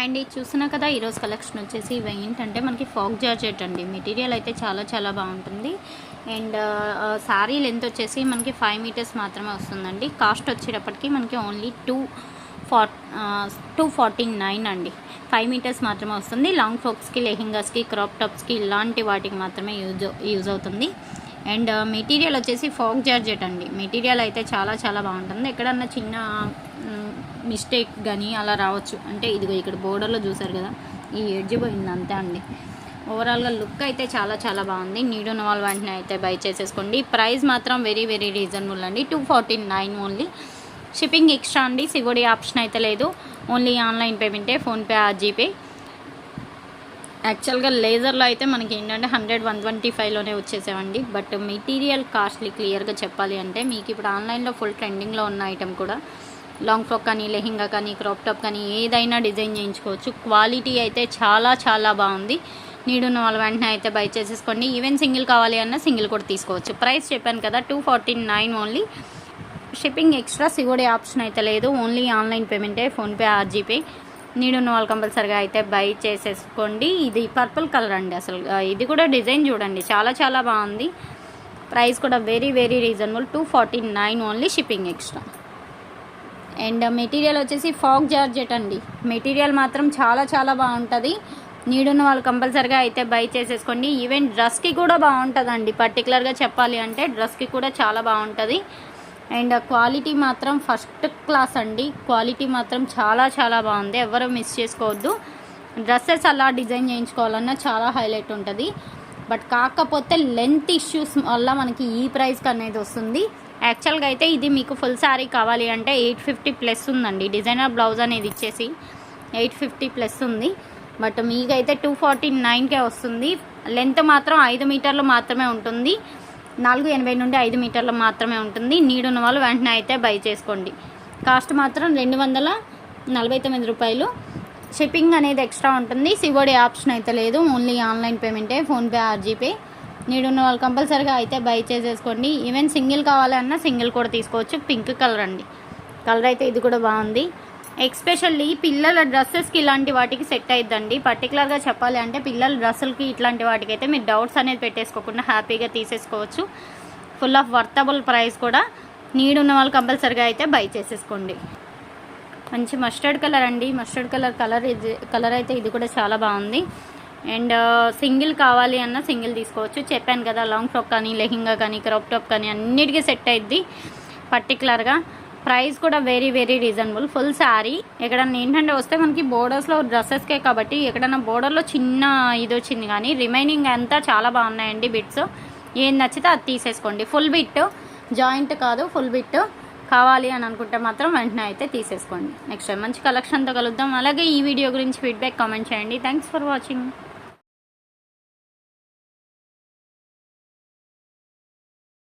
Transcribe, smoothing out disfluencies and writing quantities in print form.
And ఇది చూస్తున్నా కదా, ఈరోజు కలెక్షన్ వచ్చేసి ఇవి ఏంటంటే మనకి ఫాక్ జార్జెట్ అండి. మెటీరియల్ అయితే చాలా చాలా బాగుంటుంది. అండ్ శారీ లెంత్ వచ్చేసి మనకి 5 మీటర్స్ మాత్రమే వస్తుందండి. కాస్ట్ వచ్చేటప్పటికి మనకి ఓన్లీ 249 అండి. 5 మీటర్స్ మాత్రమే వస్తుంది. లాంగ్ ఫ్రాక్స్కి, లెహింగాస్కి, క్రాప్ టాప్స్కి ఇలాంటి వాటికి మాత్రమే యూజ్ అవుతుంది. అండ్ మెటీరియల్ వచ్చేసి ఫాక్ జార్జెట్ అండి. మెటీరియల్ అయితే చాలా చాలా బాగుంటుంది. ఎక్కడన్నా చిన్న మిస్టేక్ కానీ అలా రావచ్చు. అంటే ఇదిగో ఇక్కడ బోర్డర్లో చూసారు కదా, ఈ ఎడ్జ్ పోయింది అంతే అండి. ఓవరాల్గా లుక్ అయితే చాలా చాలా బాగుంది. నీడ్ ఉన్న వాళ్ళు వెంటనే అయితే బై చేసేసుకోండి. ప్రైస్ మాత్రం వెరీ వెరీ రీజనబుల్ అండి. 249 ఓన్లీ. షిప్పింగ్ ఎక్స్ట్రా అండి. సివోడి ఆప్షన్ అయితే లేదు. ఓన్లీ ఆన్లైన్ పేమెంటే, ఫోన్పే ఆర్ జీపే. యాక్చువల్గా లేజర్లో అయితే మనకి ఏంటంటే 100-125లోనే వచ్చేసామండి. బట్ మెటీరియల్ కాస్ట్లీ క్లియర్గా చెప్పాలి అంటే మీకు ఇప్పుడు ఆన్లైన్లో ఫుల్ ట్రెండింగ్లో ఉన్న ఐటెం కూడా లాంగ్ ఫ్రాక్ కానీ, లెహింగా కానీ, క్రాప్ టాప్ కానీ ఏదైనా డిజైన్ చేయించుకోవచ్చు. క్వాలిటీ అయితే చాలా చాలా బాగుంది. నీడ్ ఉన్న వాళ్ళు వెంటనే అయితే బై చేసేసుకోండి. ఈవెన్ సింగిల్ కావాలి అన్నా సింగిల్ కూడా తీసుకోవచ్చు. ప్రైస్ చెప్పాను కదా, 249 only. Shipping extra, COD option అయితే లేదు. ఓన్లీ ఆన్లైన్ పేమెంటే, ఫోన్పే ఆర్ జీపే. నీడ్ ఉన్న వాళ్ళు కంపల్సరిగా అయితే బై చేసేసుకోండి. ఇది పర్పుల్ కలర్ అండి. అసలు ఇది కూడా డిజైన్ చూడండి, చాలా చాలా బాగుంది. ప్రైస్ కూడా very very reasonable. 249 only. Shipping extra. And material వచ్చేసి ఫాక్ జార్జెట్ అండి. మెటీరియల్ మాత్రం చాలా చాలా బాగుంటుంది. నీడ్ ఉన్న వాళ్ళు కంపల్సరిగా అయితే బై చేసేసుకోండి. ఈవెన్ డ్రెస్కి కూడా బాగుంటుందండి. పర్టికులర్గా చెప్పాలి అంటే డ్రెస్కి కూడా చాలా బాగుంటుంది. అండ్ క్వాలిటీ మాత్రం ఫస్ట్ క్లాస్ అండి. క్వాలిటీ మాత్రం చాలా చాలా బాగుంది. ఎవరు మిస్ చేసుకోవద్దు. డ్రెస్సెస్ అలా డిజైన్ చేయించుకోవాలన్నా చాలా హైలైట్ ఉంటుంది. బట్ కాకపోతే లెంత్ ఇష్యూస్ వల్ల మనకి ఈ ప్రైస్కి అనేది వస్తుంది. యాక్చువల్గా అయితే ఇది మీకు ఫుల్ శారీ కావాలి అంటే 850+ ఉందండి. డిజైనర్ బ్లౌజ్ అనేది ఇచ్చేసి 850+ ఉంది. బట్ మీకైతే 249కే వస్తుంది. లెంత్ మాత్రం 5 మీటర్లు మాత్రమే ఉంటుంది. 480 నుండి 5 మీటర్లు మాత్రమే ఉంటుంది. నీడ్ ఉన్న వాళ్ళు వెంటనే అయితే బై చేసుకోండి. కాస్ట్ మాత్రం 249 రూపాయలు. షిప్పింగ్ అనేది ఎక్స్ట్రా ఉంటుంది. సివోడి ఆప్షన్ అయితే లేదు. ఓన్లీ ఆన్లైన్ పేమెంటే, ఫోన్పే ఆర్ జీపే. నీడ్ ఉన్న వాళ్ళు కంపల్సరీగా అయితే బై చేసేసుకోండి. ఈవెన్ సింగిల్ కావాలన్నా సింగిల్ కూడా తీసుకోవచ్చు. పింక్ కలర్ అండి. కలర్ అయితే ఇది కూడా బాగుంది. ఎక్స్పెషల్లీ పిల్లల డ్రెస్సెస్కి ఇలాంటి వాటికి సెట్ అయిద్దండి. పర్టికులర్గా చెప్పాలి అంటే పిల్లల డ్రెస్సులకి ఇట్లాంటి వాటికి అయితే మీరు డౌట్స్ అనేది పెట్టేసుకోకుండా హ్యాపీగా తీసేసుకోవచ్చు. ఫుల్ ఆఫ్ వర్తబుల్ ప్రైస్ కూడా. నీడ్ ఉన్న వాళ్ళు కంపల్సరీగా అయితే బై చేసేసుకోండి. మంచి మస్టర్డ్ కలర్ అండి. మస్టర్డ్ కలర్ అయితే ఇది కూడా చాలా బాగుంది. అండ్ సింగిల్ కావాలి అన్న సింగిల్ తీసుకోవచ్చు. చెప్పాను కదా, లాంగ్ ఫ్రాక్ కానీ, లెహింగా కానీ, క్రాప్ టాప్ కానీ అన్నిటికీ సెట్ అయ్యిద్ది. పర్టికులర్గా ప్రైస్ కూడా very very reasonable. Full sari ఎక్కడన్నా ఏంటంటే వస్తే మనకి బోర్డర్స్లో డ్రెస్సెస్కే కాబట్టి ఎక్కడన్నా బోర్డర్లో చిన్న ఇది వచ్చింది, కానీ రిమైనింగ్ అంతా చాలా బాగున్నాయండి. బిట్స్ ఏం నచ్చితే అది తీసేసుకోండి. ఫుల్ బిట్, జాయింట్ కాదు, ఫుల్ బిట్ కావాలి అని అనుకుంటే మాత్రం వెంటనే అయితే తీసేసుకోండి. నెక్స్ట్ టైం మంచి కలెక్షన్తో కలుద్దాం. అలాగే ఈ వీడియో గురించి ఫీడ్బ్యాక్ కామెంట్ చేయండి. Thanks for watching.